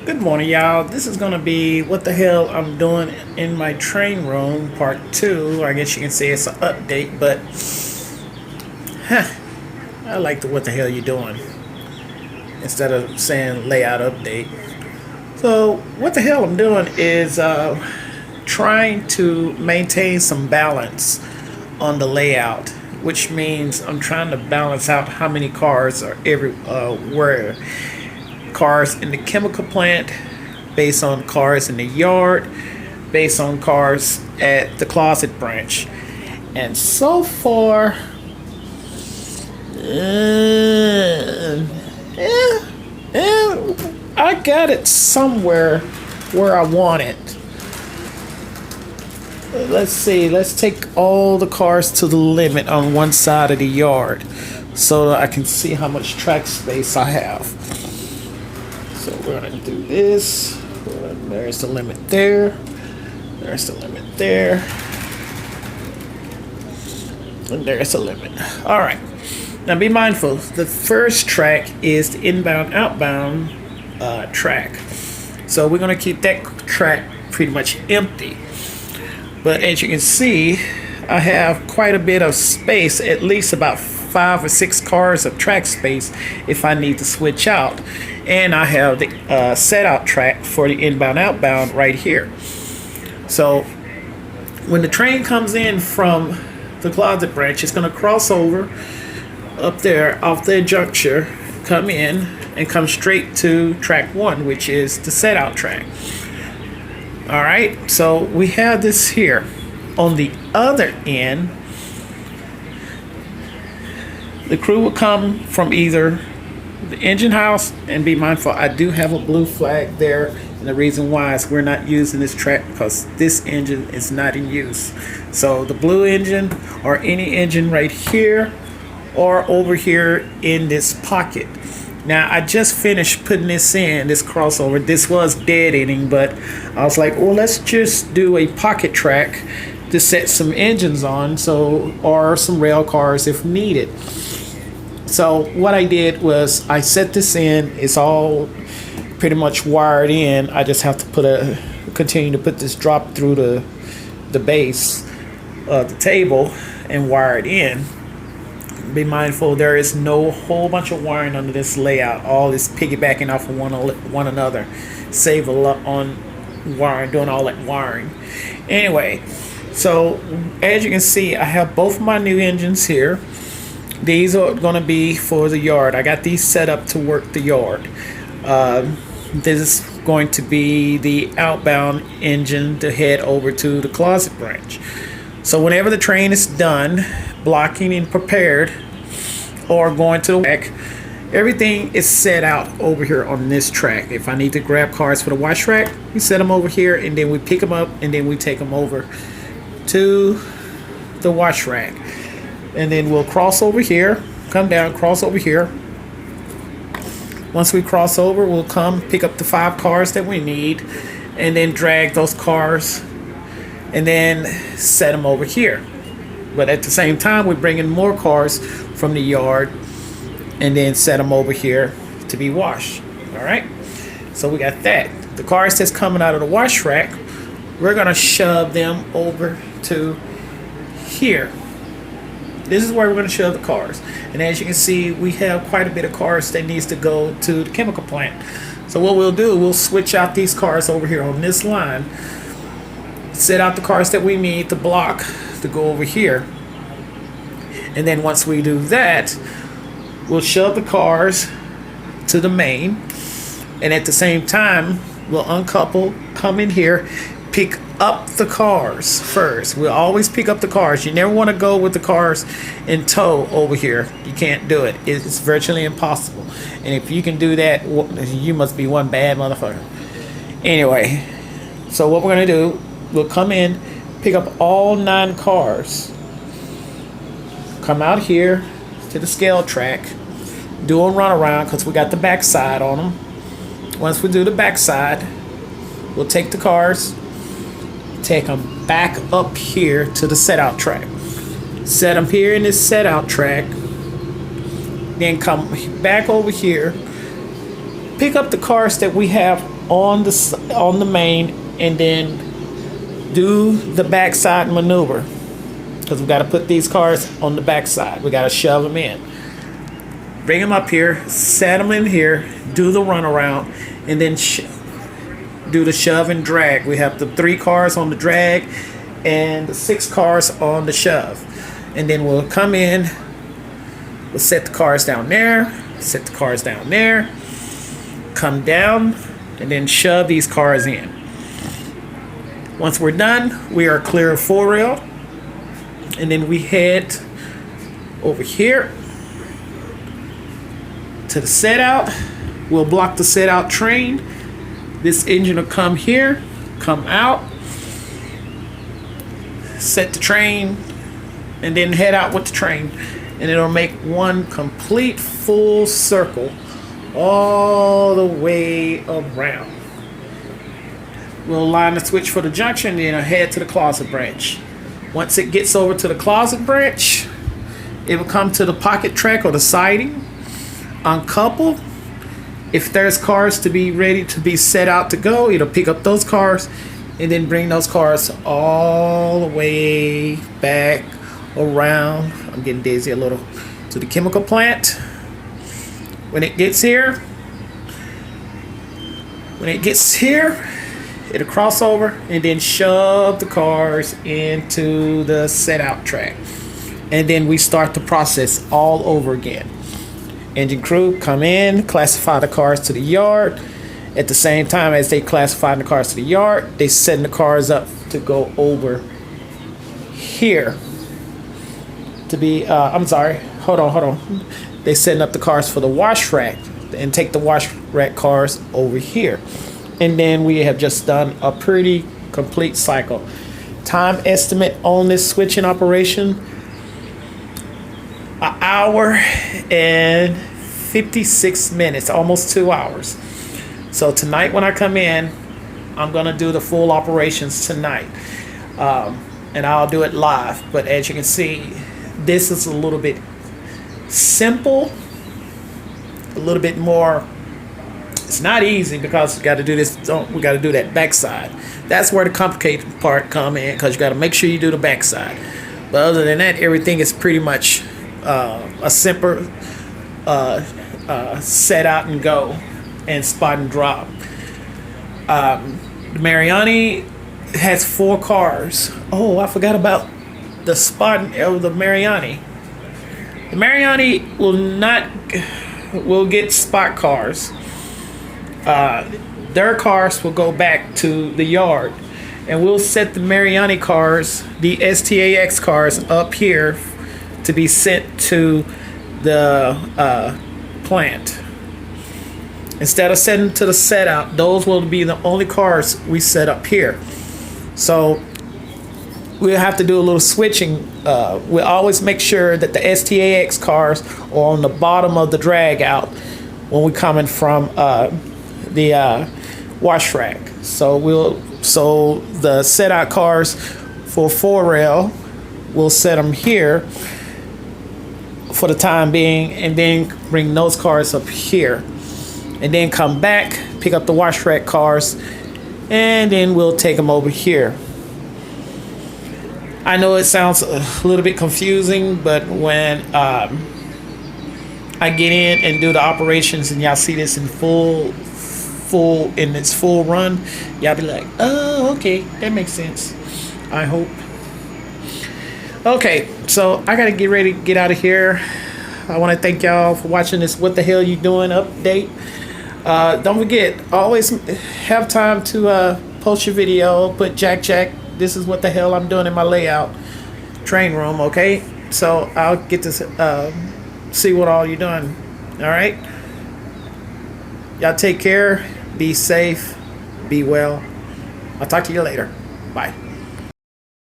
Good morning, y'all. This is going to be what the hell I'm doing in my train room, part two. I guess you can say it's an update, but I like the what the hell you doing instead of saying layout update. So, what the hell I'm doing is trying to maintain some balance on the layout, which means I'm trying to balance out how many cars are everywhere. Cars in the chemical plant, based on cars in the yard, based on cars at the closet branch. And so far, I got it somewhere where I want it. Let's see, let's take all the cars to the limit on one side of the yard so that I can see how much track space I have. So we're going to do this. There's the limit there. There's the limit there. And there's the limit. All right. Now be mindful. The first track is the inbound, outbound track. So we're going to keep that track pretty much empty. But as you can see, I have quite a bit of space, at least about 5 or 6 cars of track space if I need to switch out. And I have the set out track for the inbound outbound right here. So when the train comes in from the closet branch, it's going to cross over up there off the juncture, come in and come straight to track 1, which is the set out track. All right, so we have this here. On the other end, the crew will come from either the engine house, and be mindful, I do have a blue flag there, and the reason why is we're not using this track because this engine is not in use. So the blue engine or any engine right here or over here in this pocket. Now I just finished putting this in, this crossover. This was dead ending, but I was like, well, let's just do a pocket track to set some engines on, or some rail cars if needed. So what I did was I set this in. It's all pretty much wired in. I just have to continue to put this drop through the base of the table and wire it in. Be mindful, there is no whole bunch of wiring under this layout. All is piggybacking off of one another. Save a lot on wiring, doing all that wiring. Anyway, so as you can see, I have both my new engines here. These are going to be for the yard. I got these set up to work the yard. This is going to be the outbound engine to head over to the closet branch. So whenever the train is done, blocking and prepared, or going to the track, everything is set out over here on this track. If I need to grab cars for the wash rack, we set them over here, and then we pick them up, and then we take them over to the wash rack. And then we'll cross over here, come down, cross over here. Once we cross over, we'll come pick up the 5 cars that we need and then drag those cars and then set them over here. But at the same time, we're bringing more cars from the yard and then set them over here to be washed. All right, so we got that. The cars that's coming out of the wash rack, we're gonna shove them over to here. This is where we're going to shove the cars. And as you can see, we have quite a bit of cars that needs to go to the chemical plant. So what we'll do, we'll switch out these cars over here on this line, set out the cars that we need to block to go over here. And then once we do that, we'll shove the cars to the main. And at the same time, we'll uncouple, come in here, pick up the cars first. We'll always pick up the cars. You never want to go with the cars in tow over here. You can't do it. It's virtually impossible. And if you can do that, you must be one bad motherfucker. Anyway, so what we're going to do, we'll come in, pick up all 9 cars, come out here to the scale track, do a runaround because we got the backside on them. Once we do the backside, we'll take the cars, take them back up here to the set out track. Set them here in this set out track. Then come back over here. Pick up the cars that we have on the main, and then do the backside maneuver, because we got to put these cars on the backside. We got to shove them in, bring them up here, set them in here, do the runaround, and then do the shove and drag. We have the 3 cars on the drag and the 6 cars on the shove, and then we'll come in. We'll set the cars down there, set the cars down there, come down, and then shove these cars in. Once we're done, we are clear of 4 rail, and then we head over here to the set out. We'll block the set out train. This engine will come here, come out, set the train, and then head out with the train, and it'll make one complete full circle all the way around. We'll line the switch for the junction, and then I'll head to the closet branch. Once it gets over to the closet branch, it will come to the pocket track or the siding, uncouple. If there's cars to be ready to be set out to go, it'll pick up those cars and then bring those cars all the way back around. I'm getting dizzy a little. To the chemical plant. When it gets here, it'll cross over and then shove the cars into the set out track. And then we start the process all over again. Engine crew come in, classify the cars to the yard. At the same time as they classify the cars to the yard, they setting the cars up to go over here. To be, hold on. They setting up the cars for the wash rack and take the wash rack cars over here. And then we have just done a pretty complete cycle. Time estimate on this switching operation, 1 hour and 56 minutes, almost 2 hours. So tonight when I come in, I'm gonna do the full operations tonight. And I'll do it live. But as you can see, this is a little bit simple, a little bit more. It's not easy because we got to do this. We got to do that backside. That's where the complicated part come in, because you got to make sure you do the backside. But other than that, everything is pretty much a simple set out and go and spot and drop. The Mariani has 4 cars. Oh, I forgot about the spot of the Mariani. The Mariani will get spot cars. Their cars will go back to the yard, and we'll set the Mariani cars, the STAX cars, up here to be sent to the plant. Instead of sending to the set out, those will be the only cars we set up here. So we'll have to do a little switching. We'll always make sure that the STAX cars are on the bottom of the drag out when we're coming from the wash rack. So the set out cars for 4 rail, we'll set them here for the time being, and then bring those cars up here, and then come back, pick up the wash rack cars, and then we'll take them over here. I know it sounds a little bit confusing, but when I get in and do the operations and y'all see this in full its full run, y'all be like, oh, okay, that makes sense. I hope. Okay, so I gotta get ready to get out of here. I want to thank y'all for watching this What the Hell You Doing update. Don't forget, always have time to post your video, put Jack, this is what the hell I'm doing in my layout train room, okay? So I'll get to see what all you're doing. All right, y'all take care, be safe, be well. I'll talk to you later. Bye.